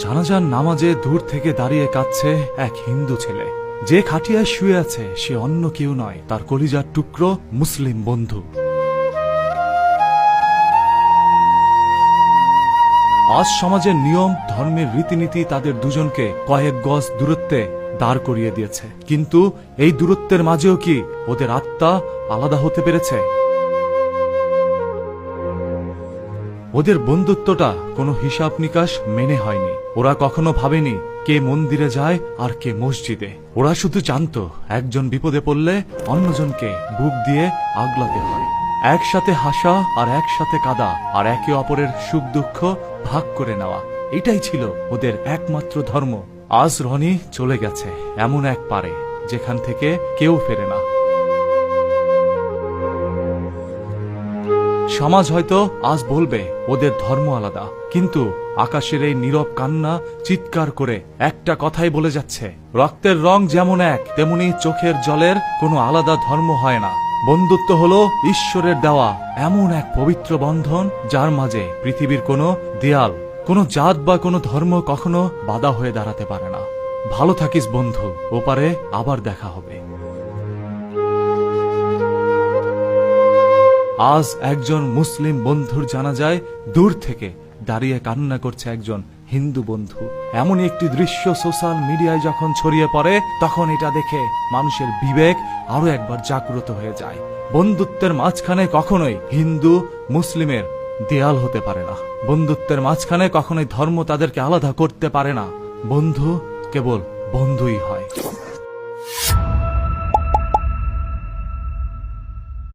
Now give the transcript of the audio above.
জানাজার নামাজে দূর থেকে দাঁড়িয়ে কাঁদছে এক হিন্দু ছেলে। যে খাটিয়ায় শুয়ে আছে সে অন্য কেউ নয়, তার কলিজার টুকরো মুসলিম বন্ধু। আজ সমাজের নিয়ম, ধর্মের রীতিনীতি তাদের দুজনকে কয়েক গজ দূরত্বে দাঁড় করিয়ে দিয়েছে, কিন্তু এই দূরত্বের মাঝেও কি ওদের আত্মা আলাদা হতে পেরেছে? ওদের বন্ধুত্বটা কোনো হিসাব নিকাশ মেনে হয়নি। ওরা কখনো ভাবেনি কে মন্দিরে যায় আর কে মসজিদে। ওরা শুধু জানতো একজন বিপদে পড়লে অন্যজনকে বুক দিয়ে আগলাতে হয়, একসাথে হাসা আর একসাথে কাঁদা, আর একে অপরের সুখ দুঃখ ভাগ করে নেওয়া, এটাই ছিল ওদের একমাত্র ধর্ম। আজ রনি চলে গেছে এমন এক পারে যেখান থেকে কেউ ফেরে না। সমাজ হয়তো আজ বলবে ওদের ধর্ম আলাদা, কিন্তু আকাশের এই নীরব কান্না চিৎকার করে একটা কথাই বলে যাচ্ছে, রক্তের রং যেমন এক, তেমনি চোখের জলের কোনো আলাদা ধর্ম হয় না। বন্ধুত্ব হলো ঈশ্বরের দেওয়া এমন এক পবিত্র বন্ধন, যার মাঝে পৃথিবীর কোনো দেয়াল, কোনো জাত বা কোনো ধর্ম কখনো বাধা হয়ে দাঁড়াতে পারে না। ভালো থাকিস বন্ধু, ওপারে আবার দেখা হবে। আজ একজন মুসলিম বন্ধুর জানাজায় দূর থেকে দাঁড়িয়ে কান্না করছে একজন হিন্দু বন্ধু। এমন একটি দৃশ্য সোশ্যাল মিডিয়ায় যখন ছড়িয়ে পড়ে, তখন এটা দেখে মানুষের বিবেক আরো একবার জাগ্রত হয়ে যায়। বন্ধুত্বের মাঝখানে কখনোই হিন্দু মুসলিমের দেয়াল হতে পারে না। বন্ধুত্বের মাঝখানে কখনোই ধর্ম তাদেরকে আলাদা করতে পারে না। বন্ধু কেবল বন্ধুই হয়।